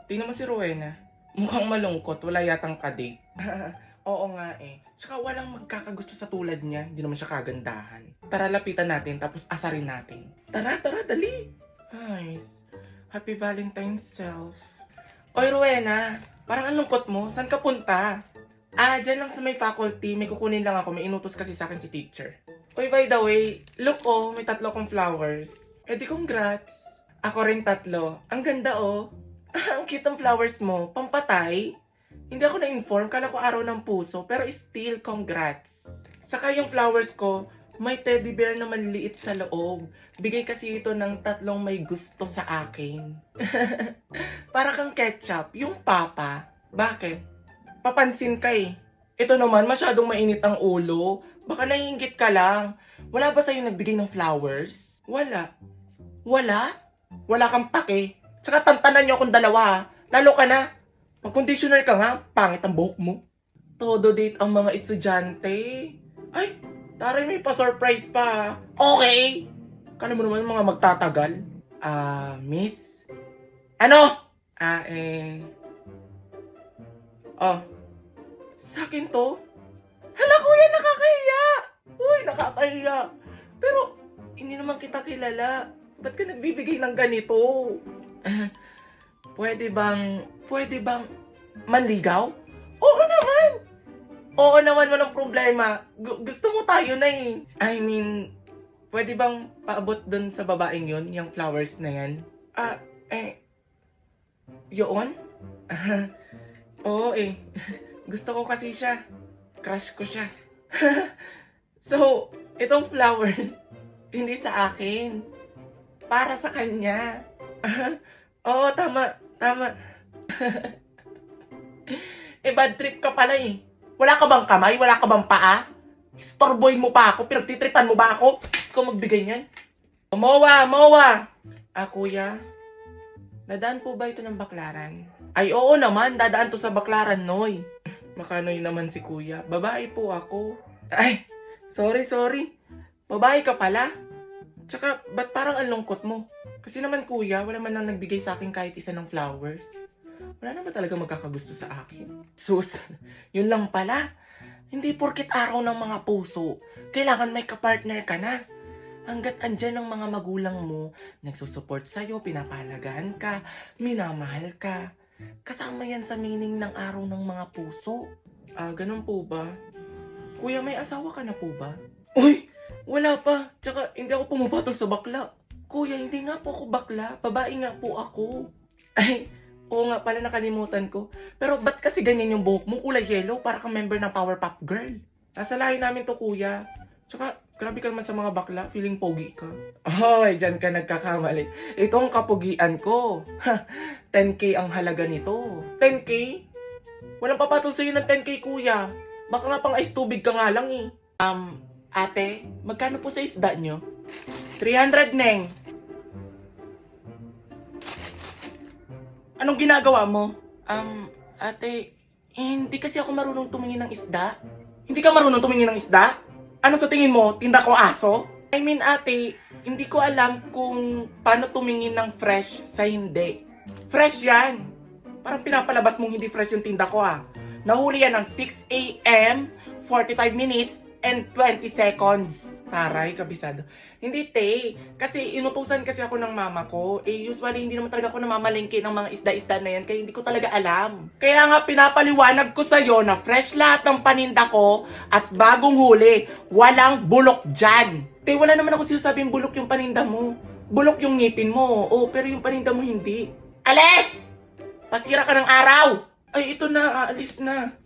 Tingnan mo si Rowena. Mukhang malungkot, wala yatang kadate. Oo nga eh. Tsaka walang magkakagusto sa tulad niya. Hindi naman siya kagandahan. Tara, lapitan natin, tapos asarin natin. Tara, dali. Nice. Happy Valentine's self. Oy, Rowena. Parang ang lungkot mo. Saan ka punta? Dyan lang sa may faculty. May kukunin lang ako. May inutos kasi sa akin si teacher. Oy, by the way, look oh, may 3 akong flowers. Eh di congrats. Ako rin 3. Ang ganda oh. Ang cute ng flowers mo. Pampatay? Hindi ako na-inform. Kala ko araw ng puso. Pero still, congrats. Saka yung flowers ko, may teddy bear na maliliit sa loob. Bigay kasi ito ng 3 may gusto sa akin. Para kang ketchup. Yung papa. Bakit? Papansin ka eh. Ito naman, masyadong mainit ang ulo. Baka naiinggit ka lang. Wala ba sa'yo nagbigay ng flowers? Wala. Wala? Wala kang pake. Tsaka tantanan niyo akong dalawa. Lalo ka na. Mag-conditioner ka nga. Pangit ang buhok mo. Todo date ang mga estudyante. Ay, taray may pa-surprise pa. Okay. Kala mo naman yung mga magtatagal. Miss? Ano? Oh. Sa akin to? Hala kuya, nakakahiya. Uy, nakakahiya. Pero, hindi naman kita kilala. Ba't ka nagbibigay ng ganito? Pwede bang manligaw? Oo naman, walang problema. Gusto mo tayo na eh. I mean, pwede bang paabot dun sa babaeng yun, yung flowers na yan? Yun? Oo eh. Gusto ko kasi siya. Crush ko siya. So, itong flowers, hindi sa akin. Para sa kanya. Oo, tama. Bad trip ka pala eh. Wala ka bang kamay? Wala ka bang paa? Istorboy mo pa ako? Pinagtitripan mo ba ako? Ikaw magbigay niyan? Mowa! Kuya, dadaan po ba ito ng Baklaran? Ay, oo naman. Dadaan to sa Baklaran, Noy. Makanoy naman si kuya. Babae po ako. Ay, sorry. Babae ka pala? Tsaka, ba't parang ang lungkot mo? Kasi naman kuya, wala man lang nagbigay sa akin kahit isa ng flowers. Wala na ba talaga magkakagusto sa akin? Sus, yun lang pala. Hindi porket araw ng mga puso, kailangan may kapartner ka na. Hanggat andyan ang mga magulang mo, nagsusupport sa'yo, pinapahalagaan ka, minamahal ka. Kasama yan sa meaning ng araw ng mga puso. Ganun po ba? Kuya, may asawa ka na po ba? Uy! Wala pa. Tsaka, hindi ako pumapatol sa bakla. Kuya, hindi nga po ako bakla. Babae nga po ako. Ay, oo nga pala, nakalimutan ko. Pero ba't kasi ganyan yung buhok mo? Kulay yellow, para kang member ng Powerpuff Girl. Nasa lahi namin to, kuya. Tsaka, grabe ka naman sa mga bakla. Feeling pogi ka. Ay, dyan ka nagkakamali. Itong kapugian ko. 10K ang halaga nito. 10K? Walang papatol sa'yo ng 10K, kuya. Baka nga pang ice tubig ka nga lang eh. Ate, magkano po sa isda nyo? 300, Neng. Anong ginagawa mo? Ate, hindi kasi ako marunong tumingin ng isda. Hindi ka marunong tumingin ng isda? Ano sa tingin mo? Tinda ko aso? I mean, ate, hindi ko alam kung paano tumingin ng fresh sa hindi. Fresh yan. Parang pinapalabas mong hindi fresh yung tinda ko ah. Nahuli yan ng 6 a.m., 45 minutes, and 20 seconds. Taray, kabisado. Hindi, te. Kasi inutusan kasi ako ng mama ko. Usually, hindi naman talaga ako namamalengke ng mga isda-isda na yan. Kaya hindi ko talaga alam. Kaya nga, pinapaliwanag ko sa'yo na fresh lahat ng paninda ko at bagong huli. Walang bulok dyan. Te, wala naman ako sinasabing bulok yung paninda mo. Bulok yung ngipin mo. Pero yung paninda mo hindi. Alis! Pasira ka ng araw! Ay, ito na. Aalis na.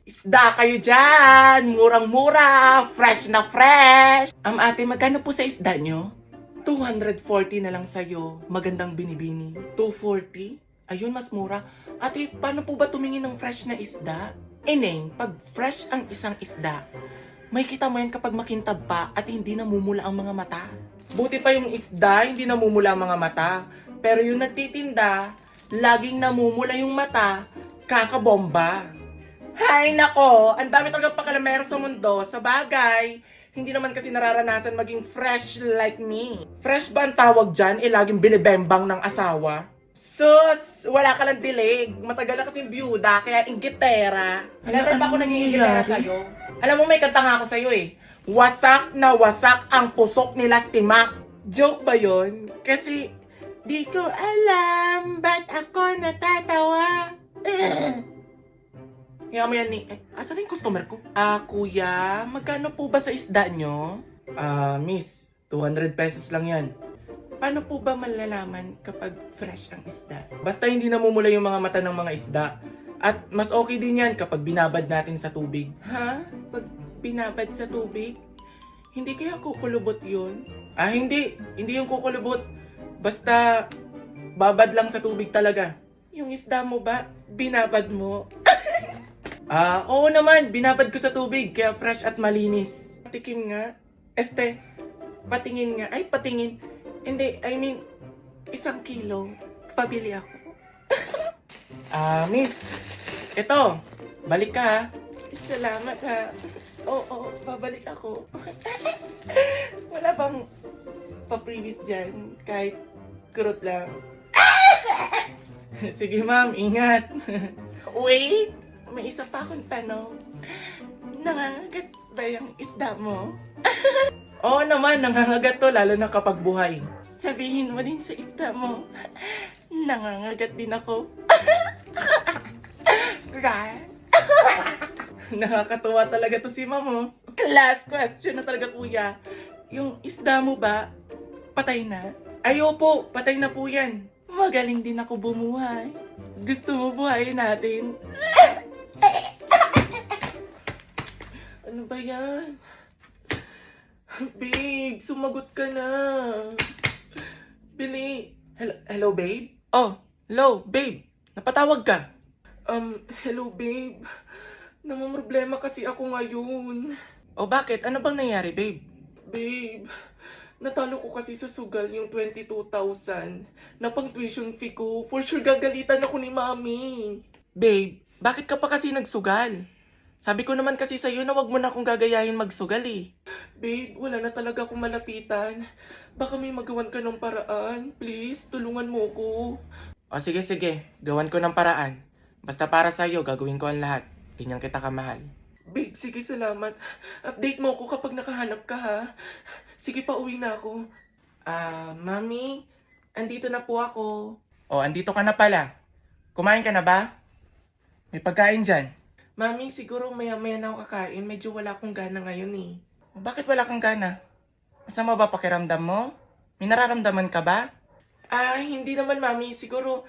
Isda kayo dyan! Murang-mura! Fresh na fresh! Ate, magkano po sa isda nyo? 240 na lang sa'yo. Magandang binibini. 240? Ayun, mas mura. Ate, paano po ba tumingin ng fresh na isda? Neng, pag fresh ang isang isda, may kita mo yan kapag makintab pa at hindi namumula ang mga mata. Buti pa yung isda, hindi namumula ang mga mata. Pero yung nagtitinda, laging namumula yung mata, kakabomba. Hay nako, ang dami talaga pakalamero sa mundo. Sa bagay, hindi naman kasi nararanasan maging fresh like me. Fresh ba ang tawag dyan? Laging binibembang ng asawa? Sus! Wala ka lang dilig. Matagal na kasing byuda, kaya inggitera. Never pa ako naging inggitera sa'yo. Alam mo, may kanta nga ako sa'yo eh. Wasak na wasak ang pusok nila timak. Joke ba yon? Kasi, di ko alam ba't ako natatawa. Kaya mo yan ni... asan na yung customer ko? Kuya, magkano po ba sa isda nyo? Miss, 200 pesos lang yan. Paano po ba malalaman kapag fresh ang isda? Basta hindi namumula yung mga mata ng mga isda. At mas okay din yan kapag binabad natin sa tubig. Ha? Pag binabad sa tubig? Hindi kaya kukulubot yun? Hindi. Hindi yung kukulubot. Basta babad lang sa tubig talaga. Yung isda mo ba, binabad mo? Oo naman. Binabad ko sa tubig. Kaya fresh at malinis. Patikim nga. Patingin nga. Ay, patingin. Hindi, I mean, 1 kilo. Pabili ako. Miss. Ito. Balik ka ha. Salamat ha. Oo, babalik ako. Wala bang pa-previous dyan? Kahit kurot lang. Sige ma'am, ingat. Wait, may isa pa akong tanong. Nangangagat ba yung isda mo? Oo naman, nangangagat to, lalo na kapag buhay. Sabihin mo din sa isda mo, nangangagat din ako. Nakakatuwa talaga to si mamo. Last question na talaga kuya. Yung isda mo ba, patay na? Ay opo, patay na po yan. Magaling din ako bumuhay. Gusto mo buhayin natin? Ano ba yan? Babe, sumagot ka na. Bili. Hello, babe? Oh, hello, babe. Napatawag ka. Hello, babe. Namamroblema kasi ako ngayon. Oh, bakit? Ano bang nangyari, babe? Babe, natalo ko kasi sa sugal yung 22,000 na pang tuition fee ko. For sure gagalitan ako ni mami. Babe, bakit ka pa kasi nagsugal? Sabi ko naman kasi sa'yo na wag mo na akong gagayahin magsugal eh. Babe, wala na talaga akong malapitan. Baka may magawan ka ng paraan. Please, tulungan mo ko. O sige, gawan ko ng paraan. Basta para sa'yo, gagawin ko ang lahat. Ganyan kita kamahal. Babe, sige salamat. Update mo ako kapag nakahanap ka ha. Sige, pauwi na ako. Mami, andito na po ako. O, andito ka na pala. Kumain ka na ba? May pagkain dyan. Mami, siguro maya-maya na ako kakain. Medyo wala akong gana ngayon eh. Bakit wala kang gana? Masama ba pakiramdam mo? May nararamdaman ka ba? Hindi naman mami. Siguro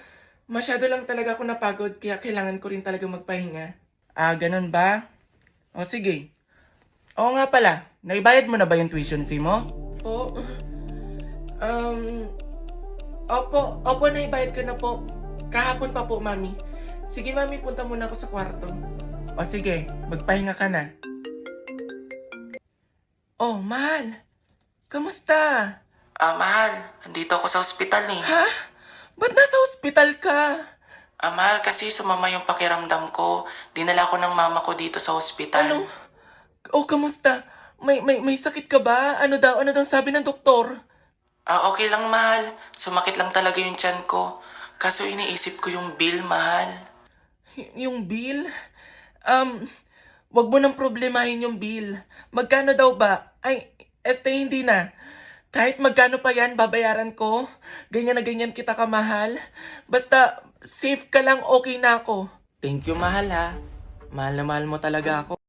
masyado lang talaga ako napagod kaya kailangan ko rin talaga magpahinga. Ganun ba? O sige. Oo nga pala. Naibayad mo na ba yung tuition fee mo? Opo, naibayad ko na po. Kahapon pa po, mami. Sige, mami, punta muna ako sa kwarto. O sige, magpahinga ka na. Oh, mahal. Kamusta? Mahal. Andito ako sa ospital ni. Ha? Ba't nasa ospital ka? Mahal, kasi sumama yung pakiramdam ko. Dinala ko ng mama ko dito sa ospital. Ano? Oh, kamusta? May sakit ka ba? Ano daw sabi ng doktor? Okay lang, mahal. Sumakit lang talaga yung tiyan ko. Kaso iniisip ko yung bill, mahal. Yung bill? Wag mo nang problemahin yung bill. Magkano daw ba? Hindi na. Kahit magkano pa yan, babayaran ko. Ganyan na ganyan kita kamahal. Basta, safe ka lang, okay na ako. Thank you, mahal ha. Mahal na mahal mo talaga ako.